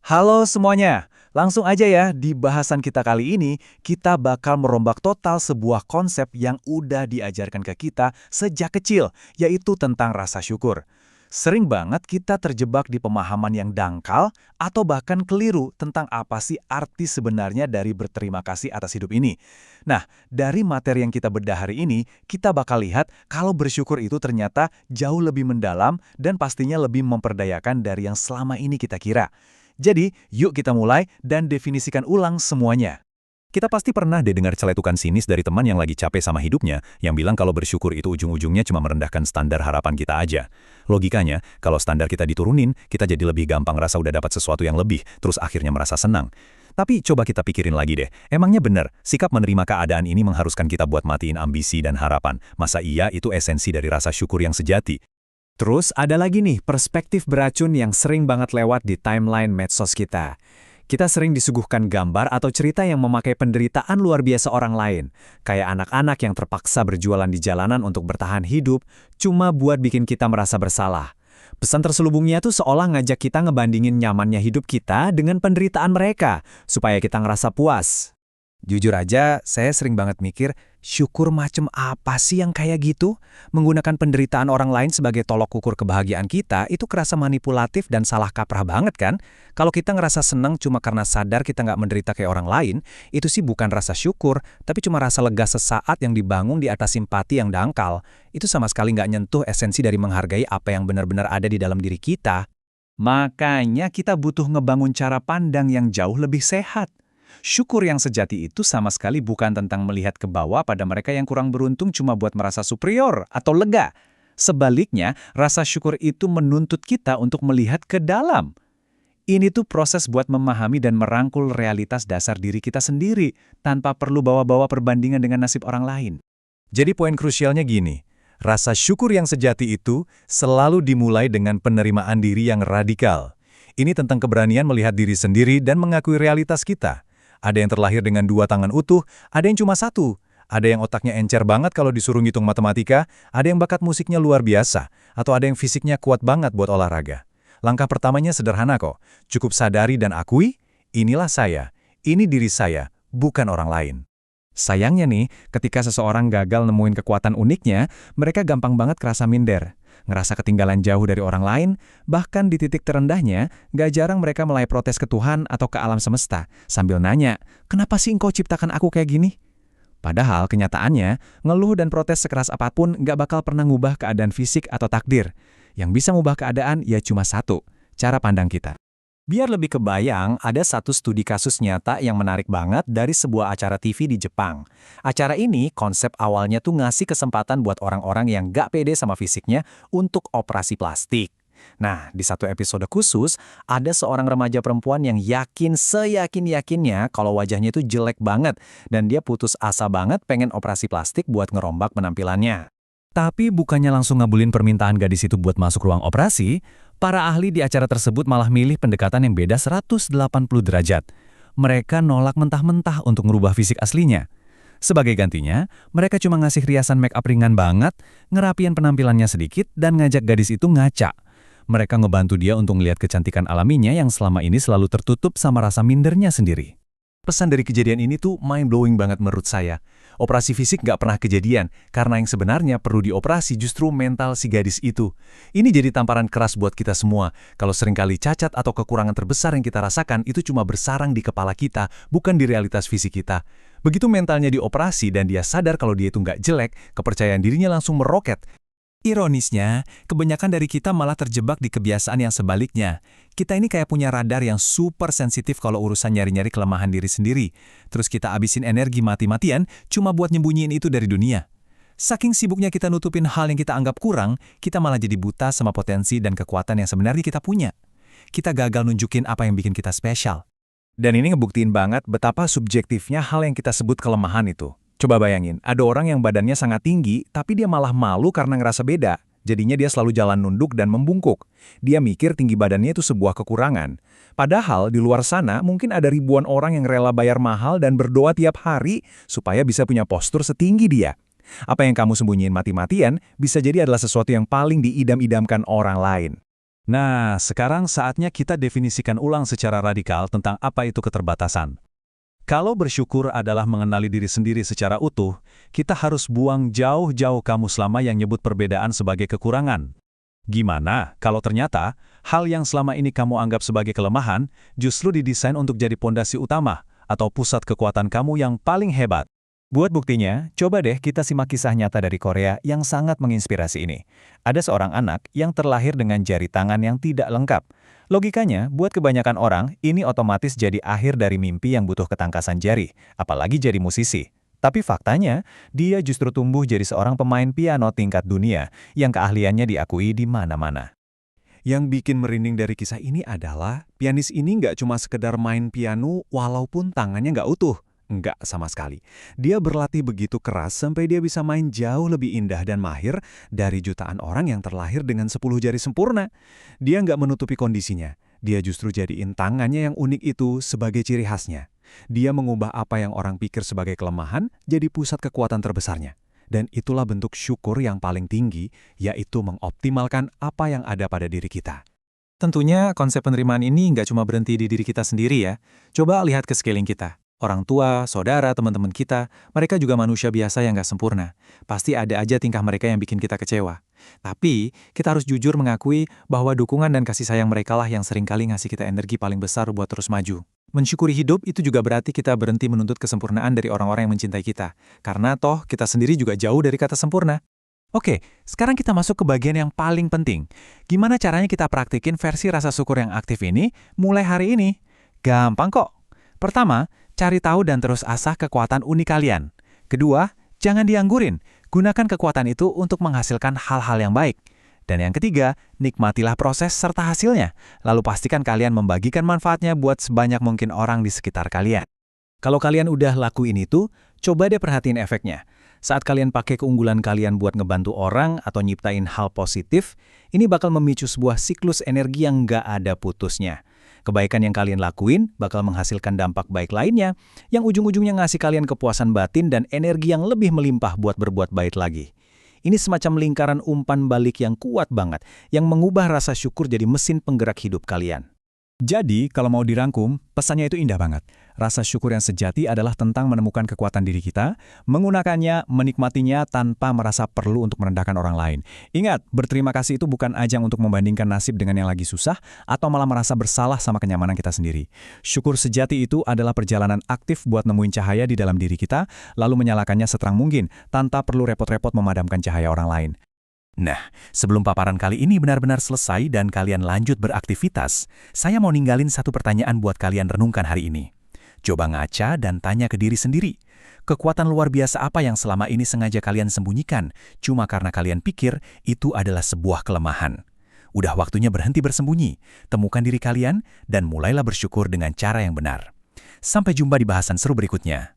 Halo semuanya, langsung aja ya di bahasan kita kali ini, kita bakal merombak total sebuah konsep yang udah diajarkan ke kita sejak kecil, yaitu tentang rasa syukur. Sering banget kita terjebak di pemahaman yang dangkal atau bahkan keliru tentang apa sih arti sebenarnya dari berterima kasih atas hidup ini. Nah, dari materi yang kita bedah hari ini, kita bakal lihat kalau bersyukur itu ternyata jauh lebih mendalam dan pastinya lebih memperdayakan dari yang selama ini kita kira. Jadi, yuk kita mulai dan definisikan ulang semuanya. Kita pasti pernah deh dengar celetukan sinis dari teman yang lagi capek sama hidupnya, yang bilang kalau bersyukur itu ujung-ujungnya cuma merendahkan standar harapan kita aja. Logikanya, kalau standar kita diturunin, kita jadi lebih gampang rasa udah dapat sesuatu yang lebih, terus akhirnya merasa senang. Tapi coba kita pikirin lagi deh, emangnya benar, sikap menerima keadaan ini mengharuskan kita buat matiin ambisi dan harapan? Masa iya itu esensi dari rasa syukur yang sejati? Terus ada lagi nih perspektif beracun yang sering banget lewat di timeline medsos kita. Kita sering disuguhkan gambar atau cerita yang memakai penderitaan luar biasa orang lain. Kayak anak-anak yang terpaksa berjualan di jalanan untuk bertahan hidup, cuma buat bikin kita merasa bersalah. Pesan terselubungnya tuh seolah ngajak kita ngebandingin nyamannya hidup kita dengan penderitaan mereka, supaya kita ngerasa puas. Jujur aja, saya sering banget mikir, syukur macem apa sih yang kayak gitu? Menggunakan penderitaan orang lain sebagai tolok ukur kebahagiaan kita, itu kerasa manipulatif dan salah kaprah banget kan? Kalau kita ngerasa senang cuma karena sadar kita nggak menderita kayak orang lain, itu sih bukan rasa syukur, tapi cuma rasa lega sesaat yang dibangun di atas simpati yang dangkal. Itu sama sekali nggak nyentuh esensi dari menghargai apa yang benar-benar ada di dalam diri kita. Makanya kita butuh ngebangun cara pandang yang jauh lebih sehat. Syukur yang sejati itu sama sekali bukan tentang melihat ke bawah pada mereka yang kurang beruntung cuma buat merasa superior atau lega. Sebaliknya, rasa syukur itu menuntut kita untuk melihat ke dalam. Ini tuh proses buat memahami dan merangkul realitas dasar diri kita sendiri, tanpa perlu bawa-bawa perbandingan dengan nasib orang lain. Jadi poin krusialnya gini, rasa syukur yang sejati itu selalu dimulai dengan penerimaan diri yang radikal. Ini tentang keberanian melihat diri sendiri dan mengakui realitas kita. Ada yang terlahir dengan 2 tangan utuh, ada yang cuma 1. Ada yang otaknya encer banget kalau disuruh ngitung matematika, ada yang bakat musiknya luar biasa, atau ada yang fisiknya kuat banget buat olahraga. Langkah pertamanya sederhana kok, cukup sadari dan akui, inilah saya, ini diri saya, bukan orang lain. Sayangnya nih, ketika seseorang gagal nemuin kekuatan uniknya, mereka gampang banget kerasa minder. Ngerasa ketinggalan jauh dari orang lain, bahkan di titik terendahnya, gak jarang mereka mulai protes ke Tuhan atau ke alam semesta, sambil nanya, kenapa sih engkau ciptakan aku kayak gini? Padahal kenyataannya, ngeluh dan protes sekeras apapun gak bakal pernah ngubah keadaan fisik atau takdir. Yang bisa ngubah keadaan ya cuma satu, cara pandang kita. Biar lebih kebayang, ada satu studi kasus nyata yang menarik banget dari sebuah acara TV di Jepang. Acara ini konsep awalnya tuh ngasih kesempatan buat orang-orang yang gak pede sama fisiknya untuk operasi plastik. Nah, di satu episode khusus, ada seorang remaja perempuan yang yakin seyakin-yakinnya kalau wajahnya itu jelek banget dan dia putus asa banget pengen operasi plastik buat ngerombak penampilannya. Tapi bukannya langsung ngabulin permintaan gadis itu buat masuk ruang operasi, para ahli di acara tersebut malah milih pendekatan yang beda 180 derajat. Mereka nolak mentah-mentah untuk merubah fisik aslinya. Sebagai gantinya, mereka cuma ngasih riasan make up ringan banget, ngerapiin penampilannya sedikit, dan ngajak gadis itu ngaca. Mereka ngebantu dia untuk melihat kecantikan alaminya yang selama ini selalu tertutup sama rasa mindernya sendiri. Pesan dari kejadian ini tuh mind-blowing banget menurut saya. Operasi fisik nggak pernah kejadian, karena yang sebenarnya perlu dioperasi justru mental si gadis itu. Ini jadi tamparan keras buat kita semua. Kalau seringkali cacat atau kekurangan terbesar yang kita rasakan itu cuma bersarang di kepala kita, bukan di realitas fisik kita. Begitu mentalnya dioperasi dan dia sadar kalau dia itu nggak jelek, kepercayaan dirinya langsung meroket. Ironisnya, kebanyakan dari kita malah terjebak di kebiasaan yang sebaliknya. Kita ini kayak punya radar yang super sensitif kalau urusan nyari-nyari kelemahan diri sendiri. Terus kita abisin energi mati-matian cuma buat nyembunyiin itu dari dunia. Saking sibuknya kita nutupin hal yang kita anggap kurang, kita malah jadi buta sama potensi dan kekuatan yang sebenarnya kita punya. Kita gagal nunjukin apa yang bikin kita spesial. Dan ini ngebuktiin banget betapa subjektifnya hal yang kita sebut kelemahan itu. Coba bayangin, ada orang yang badannya sangat tinggi, tapi dia malah malu karena ngerasa beda. Jadinya dia selalu jalan nunduk dan membungkuk. Dia mikir tinggi badannya itu sebuah kekurangan. Padahal di luar sana mungkin ada ribuan orang yang rela bayar mahal dan berdoa tiap hari supaya bisa punya postur setinggi dia. Apa yang kamu sembunyiin mati-matian bisa jadi adalah sesuatu yang paling diidam-idamkan orang lain. Nah, sekarang saatnya kita definisikan ulang secara radikal tentang apa itu keterbatasan. Kalau bersyukur adalah mengenali diri sendiri secara utuh, kita harus buang jauh-jauh kamus lama yang nyebut perbedaan sebagai kekurangan. Gimana kalau ternyata hal yang selama ini kamu anggap sebagai kelemahan justru didesain untuk jadi pondasi utama atau pusat kekuatan kamu yang paling hebat? Buat buktinya, coba deh kita simak kisah nyata dari Korea yang sangat menginspirasi ini. Ada seorang anak yang terlahir dengan jari tangan yang tidak lengkap. Logikanya, buat kebanyakan orang, ini otomatis jadi akhir dari mimpi yang butuh ketangkasan jari, apalagi jadi musisi. Tapi faktanya, dia justru tumbuh jadi seorang pemain piano tingkat dunia yang keahliannya diakui di mana-mana. Yang bikin merinding dari kisah ini adalah pianis ini nggak cuma sekedar main piano walaupun tangannya nggak utuh. Nggak sama sekali. Dia berlatih begitu keras sampai dia bisa main jauh lebih indah dan mahir dari jutaan orang yang terlahir dengan 10 jari sempurna. Dia nggak menutupi kondisinya. Dia justru jadiin tangannya yang unik itu sebagai ciri khasnya. Dia mengubah apa yang orang pikir sebagai kelemahan jadi pusat kekuatan terbesarnya. Dan itulah bentuk syukur yang paling tinggi, yaitu mengoptimalkan apa yang ada pada diri kita. Tentunya konsep penerimaan ini nggak cuma berhenti di diri kita sendiri ya. Coba lihat ke sekeliling kita. Orang tua, saudara, teman-teman kita, mereka juga manusia biasa yang nggak sempurna. Pasti ada aja tingkah mereka yang bikin kita kecewa. Tapi, kita harus jujur mengakui bahwa dukungan dan kasih sayang mereka lah yang seringkali ngasih kita energi paling besar buat terus maju. Mensyukuri hidup itu juga berarti kita berhenti menuntut kesempurnaan dari orang-orang yang mencintai kita. Karena toh, kita sendiri juga jauh dari kata sempurna. Oke, sekarang kita masuk ke bagian yang paling penting. Gimana caranya kita praktikin versi rasa syukur yang aktif ini mulai hari ini? Gampang kok. Pertama, cari tahu dan terus asah kekuatan unik kalian. Kedua, jangan dianggurin. Gunakan kekuatan itu untuk menghasilkan hal-hal yang baik. Dan yang ketiga, nikmatilah proses serta hasilnya. Lalu pastikan kalian membagikan manfaatnya buat sebanyak mungkin orang di sekitar kalian. Kalau kalian udah lakuin itu, coba deh perhatiin efeknya. Saat kalian pakai keunggulan kalian buat ngebantu orang atau nyiptain hal positif, ini bakal memicu sebuah siklus energi yang nggak ada putusnya. Kebaikan yang kalian lakuin bakal menghasilkan dampak baik lainnya, yang ujung-ujungnya ngasih kalian kepuasan batin dan energi yang lebih melimpah buat berbuat baik lagi. Ini semacam lingkaran umpan balik yang kuat banget, yang mengubah rasa syukur jadi mesin penggerak hidup kalian. Jadi, kalau mau dirangkum, pesannya itu indah banget. Rasa syukur yang sejati adalah tentang menemukan kekuatan diri kita, menggunakannya, menikmatinya tanpa merasa perlu untuk merendahkan orang lain. Ingat, berterima kasih itu bukan ajang untuk membandingkan nasib dengan yang lagi susah, atau malah merasa bersalah sama kenyamanan kita sendiri. Syukur sejati itu adalah perjalanan aktif buat nemuin cahaya di dalam diri kita, lalu menyalakannya seterang mungkin, tanpa perlu repot-repot memadamkan cahaya orang lain. Nah, sebelum paparan kali ini benar-benar selesai dan kalian lanjut beraktivitas, saya mau ninggalin satu pertanyaan buat kalian renungkan hari ini. Coba ngaca dan tanya ke diri sendiri. Kekuatan luar biasa apa yang selama ini sengaja kalian sembunyikan, cuma karena kalian pikir itu adalah sebuah kelemahan? Udah waktunya berhenti bersembunyi, temukan diri kalian, dan mulailah bersyukur dengan cara yang benar. Sampai jumpa di bahasan seru berikutnya.